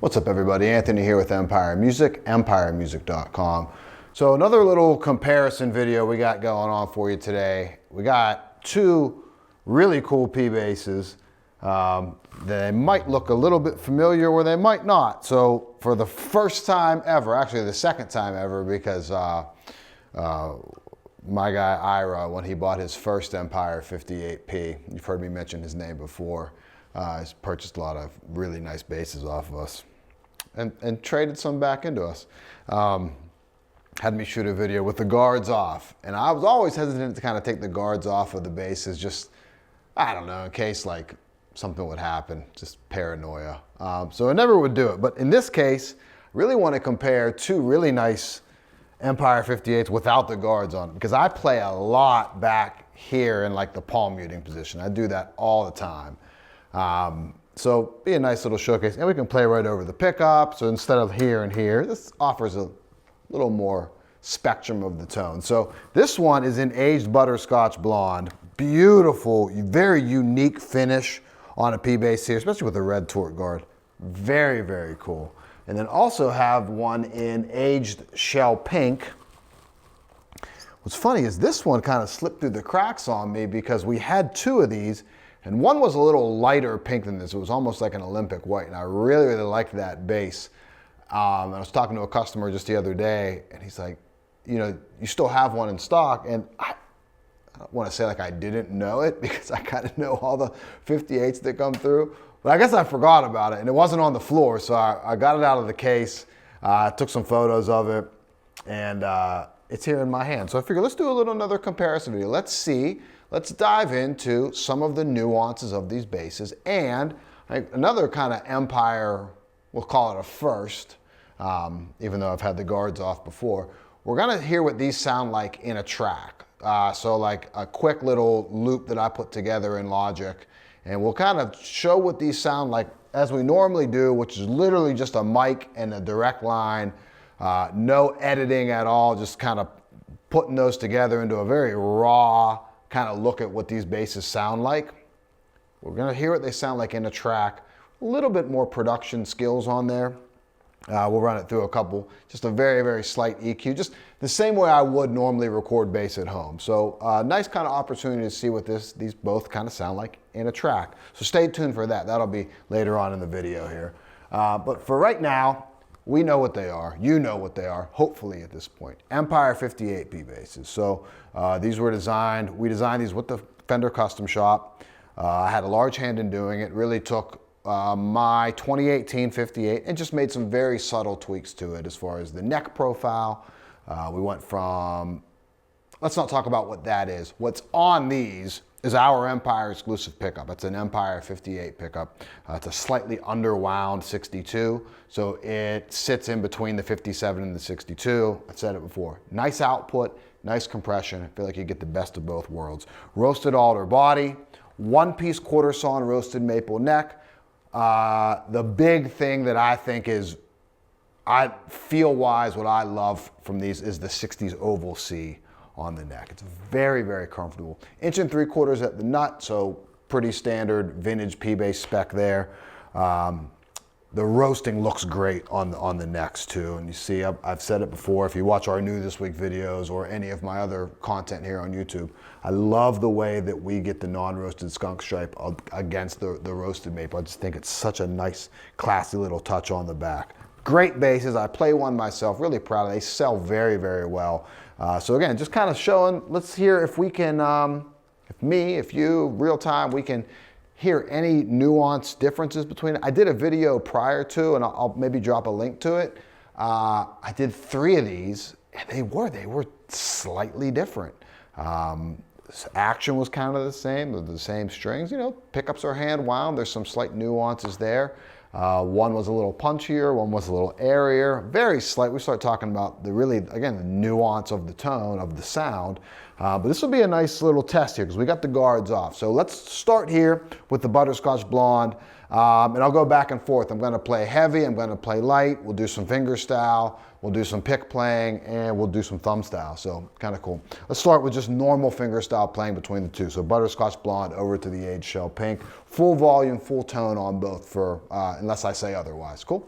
What's up everybody, Anthony here with Empire Music, empiremusic.com. So another little comparison video we got going on for you today. We got two really cool P basses. They might look a little bit familiar or they might not. So for the first time ever, actually the second time ever, because my guy Ira, when he bought his first Empire 58P, you've heard me mention his name before, he's purchased a lot of really nice basses off of us and traded some back into us. Had me shoot a video with the guards off. And I was always hesitant to kind of take the guards off of the basses, just, I don't know, in case like something would happen, just paranoia. So I never would do it. But in this case, really want to compare two really nice Empire 58s without the guards on, because I play a lot back here in like the palm muting position. I do that all the time. So be a nice little showcase, and we can play right over the pickup. So instead of here and here, this offers a little more spectrum of the tone. So this one is in aged butterscotch blonde. Beautiful, very unique finish on a P bass here, especially with the red torque guard. Very, very cool. And then also have one in aged shell pink. What's funny is this one kind of slipped through the cracks on me because we had two of these, and one was a little lighter pink than this. It was almost like an Olympic white, and I really, really liked that bass. I was talking to a customer just the other day, and he's like, you know, you still have one in stock, and I don't want to say like I didn't know it, because I kind of know all the 58s that come through, but I guess I forgot about it, and it wasn't on the floor, so I got it out of the case, took some photos of it, and it's here in my hand. So I figure let's do another comparison video. Let's dive into some of the nuances of these basses, and another kind of Empire, we'll call it a first, even though I've had the guards off before. We're gonna hear what these sound like in a track. So like a quick little loop that I put together in Logic, and we'll kind of show what these sound like as we normally do, which is literally just a mic and a direct line, no editing at all, just kind of putting those together into a very raw kind of look at what these basses sound like. We're gonna hear what they sound like in a track, a little bit more production skills on there. We'll run it through a couple, just a very, very slight EQ, just the same way I would normally record bass at home. So nice kind of opportunity to see what these both kind of sound like in a track. So stay tuned for that. That'll be later on in the video here. But for right now, we know what they are. You know what they are, hopefully at this point. Empire 58P basses. So these were designed, we designed these with the Fender Custom Shop. I had a large hand in doing it, really took my 2018 58 and just made some very subtle tweaks to it as far as the neck profile. We went from, let's not talk about what that is. What's on these is our Empire exclusive pickup. It's an Empire 58 pickup. It's a slightly underwound 62, so it sits in between the 57 and the 62. I've said it before. Nice output, nice compression. I feel like you get the best of both worlds. Roasted alder body, one-piece quarter sawn roasted maple neck. The big thing that I think is, I feel-wise, what I love from these is the 60s oval C on the neck. It's very, very comfortable. 1 3/4 at the nut, so pretty standard vintage P-bass spec there. The roasting looks great on the necks too, and you see, I've said it before, if you watch our new this week videos or any of my other content here on YouTube, I love the way that we get the non-roasted skunk stripe against the roasted maple. I just think it's such a nice, classy little touch on the back. Great basses. I play one myself, really proud of it. They sell very, very well. So again, just kind of showing, let's hear if we can, if you, real time, we can hear any nuanced differences between it. I did a video prior to, and I'll maybe drop a link to it. I did 3 of these, and they were slightly different. Action was kind of the same strings. You know, pickups are hand wound. There's some slight nuances there. One was a little punchier, one was a little airier, very slight. We start talking about the really, again, the nuance of the tone, of the sound. But this will be a nice little test here because we got the guards off. So let's start here with the butterscotch blonde, and I'll go back and forth. I'm gonna play heavy, I'm gonna play light, we'll do some finger style, we'll do some pick playing, and we'll do some thumb style, so kind of cool. Let's start with just normal finger style playing between the two. So butterscotch blonde over to the aged shell pink. Full volume, full tone on both, for unless I say otherwise. Cool?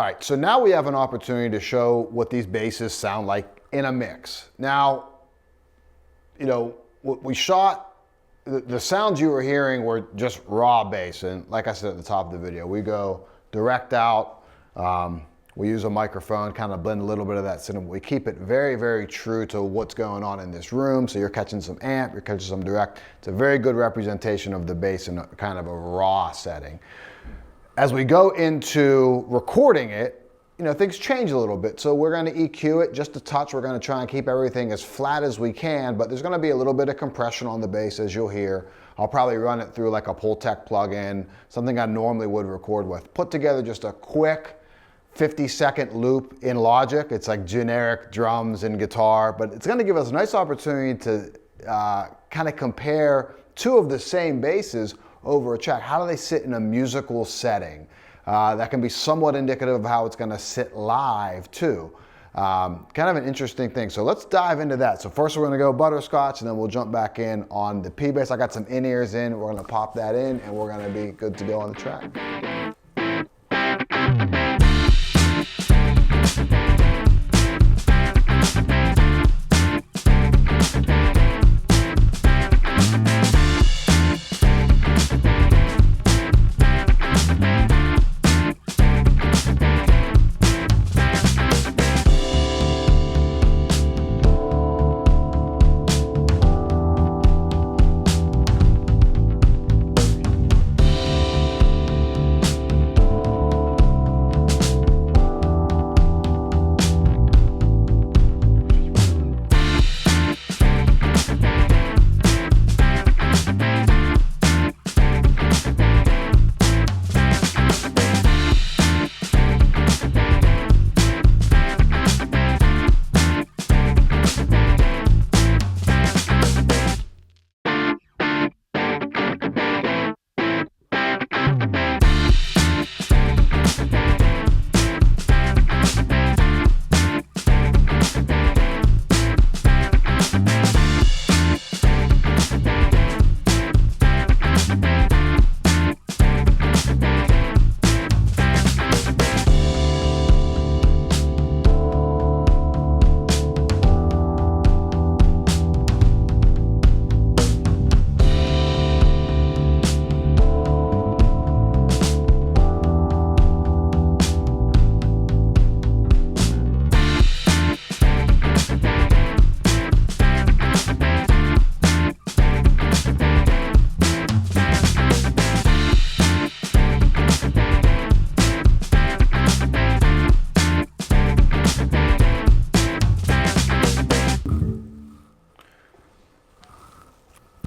All right, so now we have an opportunity to show what these basses sound like in a mix. Now, you know, what we shot, the sounds you were hearing were just raw bass. And like I said at the top of the video, we go direct out. We use a microphone, kind of blend a little bit of that cinema. We keep it very, very true to what's going on in this room. So you're catching some amp, you're catching some direct. It's a very good representation of the bass in a kind of a raw setting. As we go into recording it, you know, things change a little bit. So we're going to EQ it just a touch. We're going to try and keep everything as flat as we can, but there's going to be a little bit of compression on the bass, as you'll hear. I'll probably run it through like a Pultec plugin, something I normally would record with. Put together just a quick 50-second loop in Logic. It's like generic drums and guitar, but it's going to give us a nice opportunity to kind of compare two of the same basses over a track. How do they sit in a musical setting? That can be somewhat indicative of how it's going to sit live too. Kind of an interesting thing. So let's dive into that. So first we're going to go butterscotch, and then we'll jump back in on the P bass. I got some in-ears in. We're going to pop that in, and we're going to be good to go on the track.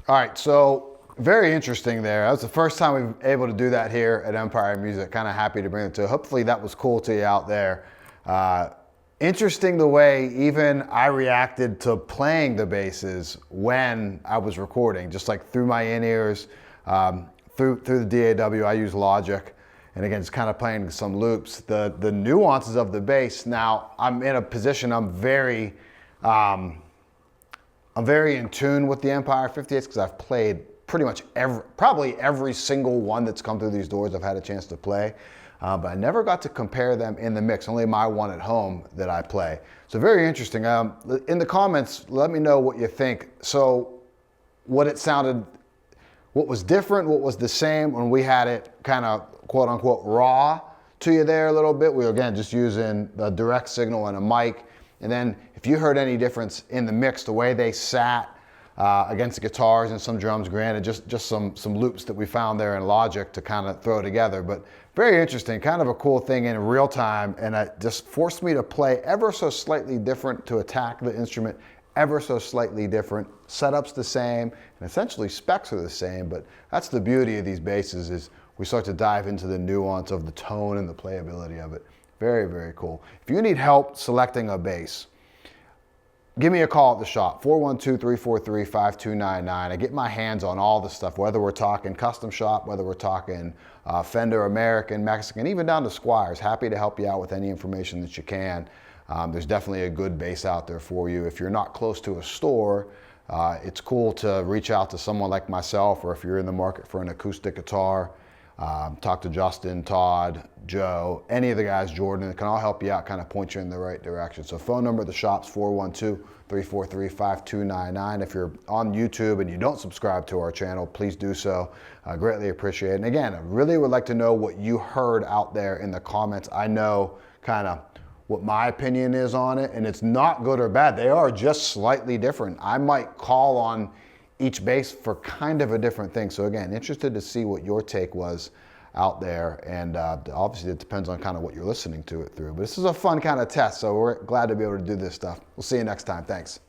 All right, so very interesting there. That was the first time we've been able to do that here at Empire Music. Kind of happy to bring it to you. Hopefully that was cool to you out there. Interesting the way even I reacted to playing the basses when I was recording, just like through my in-ears, through the DAW. I use Logic, and again, just kind of playing some loops. The nuances of the bass. Now I'm in a position I'm very in tune with the Empire 58s because I've played pretty much probably every single one that's come through these doors I've had a chance to play. But I never got to compare them in the mix, only my one at home that I play. So very interesting. In the comments, let me know what you think. So what was different, what was the same when we had it kind of quote unquote raw to you there a little bit. We were again just using the direct signal and a mic. And then if you heard any difference in the mix, the way they sat against the guitars and some drums, granted, just some loops that we found there in Logic to kind of throw together. But very interesting, kind of a cool thing in real time, and it just forced me to play ever so slightly different, to attack the instrument ever so slightly different. Setups the same, and essentially specs are the same, but that's the beauty of these basses, is we start to dive into the nuance of the tone and the playability of it. Very, very cool. If you need help selecting a bass, give me a call at the shop, 412-343-5299. I get my hands on all the stuff, whether we're talking custom shop, whether we're talking Fender, American, Mexican, even down to Squires. Happy to help you out with any information that you can. There's definitely a good bass out there for you. If you're not close to a store, it's cool to reach out to someone like myself, or if you're in the market for an acoustic guitar, Talk to Justin, Todd, Joe, any of the guys, Jordan. It can all help you out, kind of point you in the right direction. So phone number of the shop's 412-343-5299. If you're on YouTube and you don't subscribe to our channel, please do so. I greatly appreciate it. And again, I really would like to know what you heard out there in the comments. I know kind of what my opinion is on it, and it's not good or bad. They are just slightly different. I might call on each bass for kind of a different thing. So again, interested to see what your take was out there. And obviously it depends on kind of what you're listening to it through. But this is a fun kind of test, so we're glad to be able to do this stuff. We'll see you next time. Thanks.